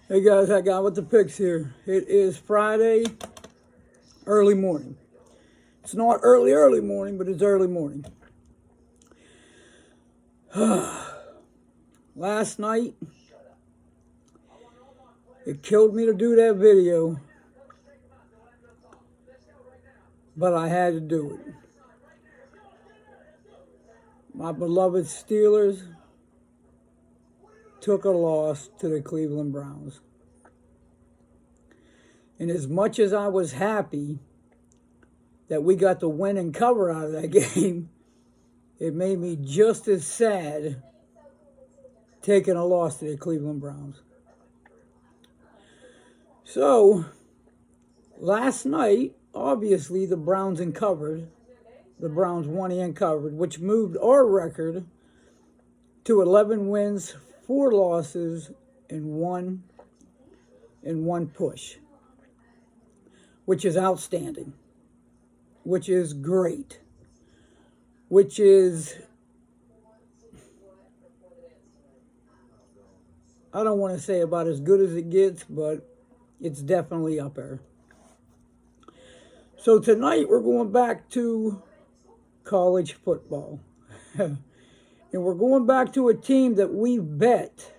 Hey guys, I got with the picks here. It is Friday, early morning. It's not early morning, but it's early morning. Last night, it killed me to do that video, but I had to do it. My beloved Steelers took a loss to the Cleveland Browns. And as much as I was happy that we got the win and cover out of that game, it made me just as sad taking a loss to the Cleveland Browns. So, last night, obviously, the Browns uncovered. The Browns won and covered, which moved our record to 11 wins, 4 losses, and one push, which is outstanding, which is great, which is, I don't want to say about as good as it gets, but it's definitely up there. So tonight we're going back to college football. And we're going back to a team that we bet.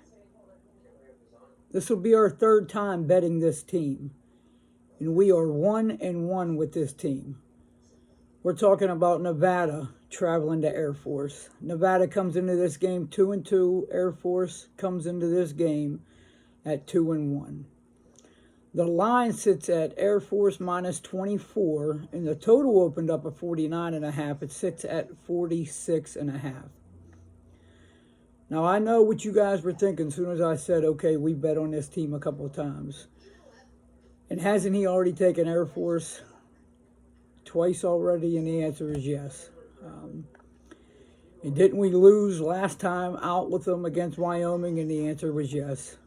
This will be our third time betting this team. And we are 1-1 with this team. We're talking about Nevada traveling to Air Force. Nevada comes into this game 2-2. Air Force comes into this game at 2-1. The line sits at Air Force minus 24, and the total opened up at 49.5. It sits at 46.5. Now, I know what you guys were thinking as soon as I said, okay, we bet on this team a couple of times. And hasn't he already taken Air Force twice already? And the answer is yes. And didn't we lose last time out with them against Wyoming? And the answer was yes.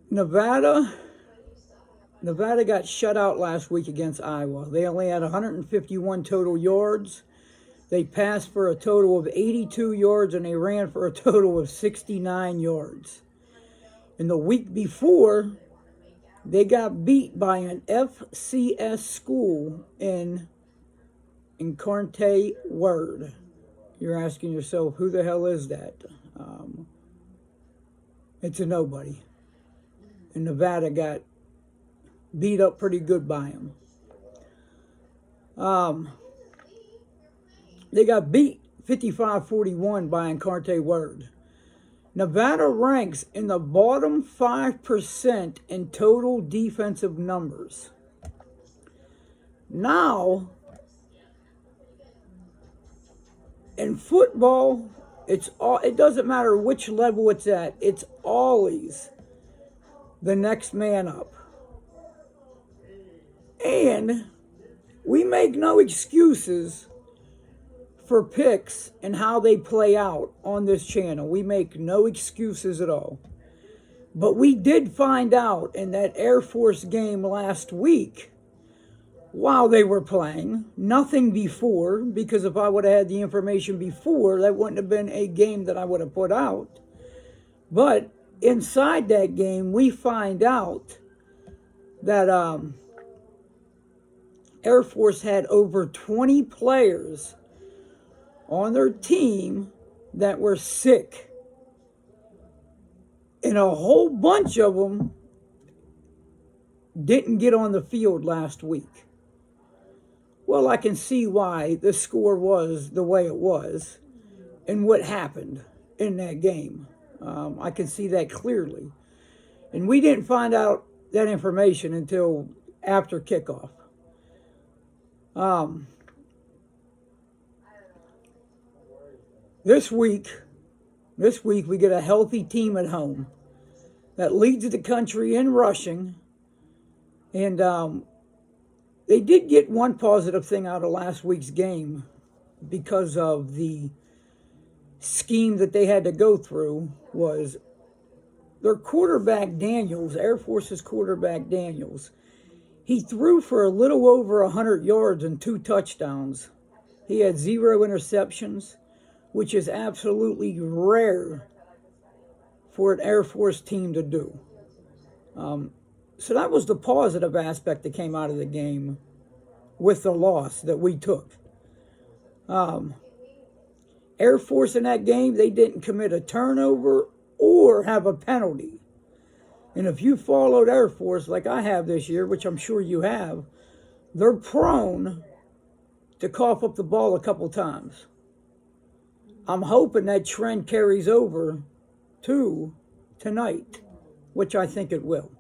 Nevada got shut out last week against Iowa. They only had 151 total yards. They passed for a total of 82 yards, and they ran for a total of 69 yards. And the week before, they got beat by an FCS school in Incarnate Word. You're asking yourself, who the hell is that? It's a nobody. And Nevada got beat up pretty good by him. They got beat 55-41 by Incarnate Word. Nevada ranks in the bottom 5% in total defensive numbers. Now, in football, it doesn't matter which level it's at. It's always the next man up. And we make no excuses for picks and how they play out on this channel. We make no excuses at all. But we did find out in that Air Force game last week, while they were playing, nothing before, because if I would have had the information before, that wouldn't have been a game that I would have put out. But inside that game, we find out that Air Force had over 20 players on their team that were sick. And a whole bunch of them didn't get on the field last week. Well, I can see why the score was the way it was and what happened in that game. I can see that clearly. And we didn't find out that information until after kickoff. This week we get a healthy team at home that leads the country in rushing. And they did get one positive thing out of last week's game because of the scheme that they had to go through was their quarterback Daniels, Air Force's quarterback Daniels. He threw for a little over 100 yards and 2 touchdowns. He had 0 interceptions, which is absolutely rare for an Air Force team to do. So that was the positive aspect that came out of the game with the loss that we took. Air Force in that game, they didn't commit a turnover or have a penalty. And if you followed Air Force like I have this year, which I'm sure you have, they're prone to cough up the ball a couple times. I'm hoping that trend carries over to tonight, which I think it will.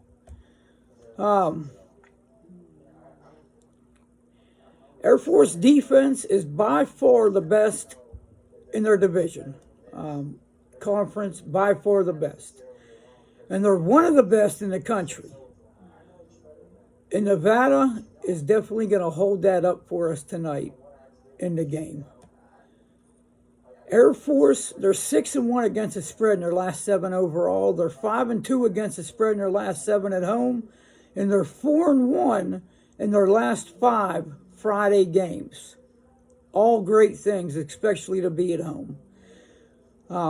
Air Force defense is by far the best in their division. Conference, by far the best. And they're one of the best in the country. And Nevada is definitely going to hold that up for us tonight in the game. Air Force, they're 6-1 against the spread in their last 7 overall. They're 5-2 against the spread in their last 7 at home. And they're 4-1 in their last 5 Friday games. All great things, especially to be at home.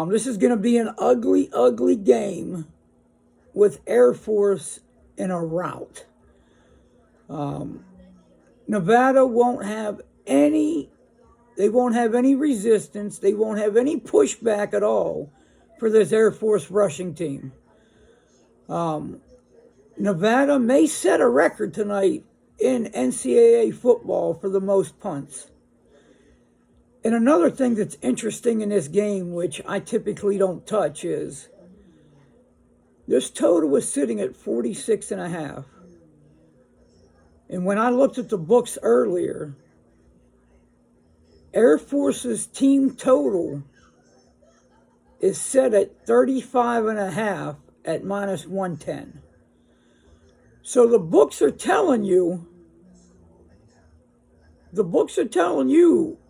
This is going to be an ugly, ugly game with Air Force in a rout. Nevada won't have any resistance. They won't have any pushback at all for this Air Force rushing team. Nevada may set a record tonight in NCAA football for the most punts. And another thing that's interesting in this game, which I typically don't touch, is this total was sitting at 46.5. And when I looked at the books earlier, Air Force's team total is set at 35.5 at minus 110. So the books are telling you,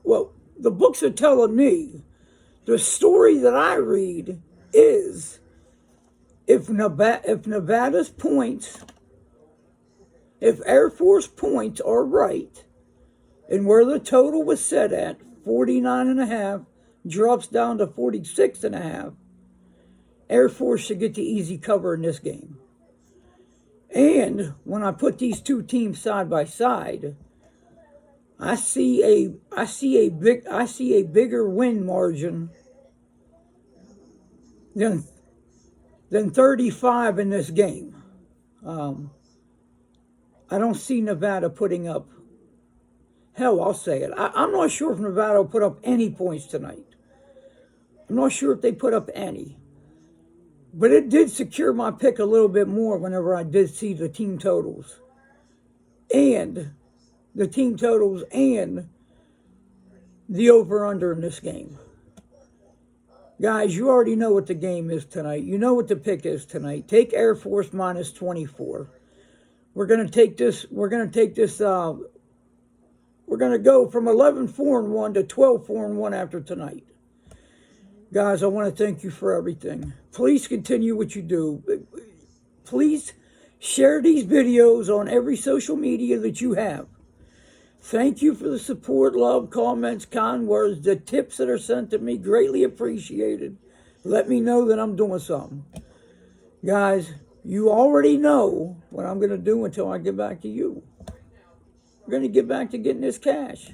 well, the books are telling me, the story that I read is if Nevada's points, if Air Force points are right, and where the total was set at, 49.5, drops down to 46.5, Air Force should get the easy cover in this game. And when I put these two teams side by side, I see a bigger win margin than 35 in this game. I don't see Nevada putting up. Hell, I'll say it. I'm not sure if Nevada will put up any points tonight. I'm not sure if they put up any. But it did secure my pick a little bit more whenever I did see the team totals. And the over-under in this game. Guys, you already know what the game is tonight. You know what the pick is tonight. Take Air Force minus 24. We're going to go from 11-4-1 to 12-4-1 after tonight. Guys, I want to thank you for everything. Please continue what you do. Please share these videos on every social media that you have. Thank you for the support, love, comments, kind words, the tips that are sent to me. Greatly appreciated. Let me know that I'm doing something. Guys, you already know what I'm going to do until I get back to you. I'm going to get back to getting this cash.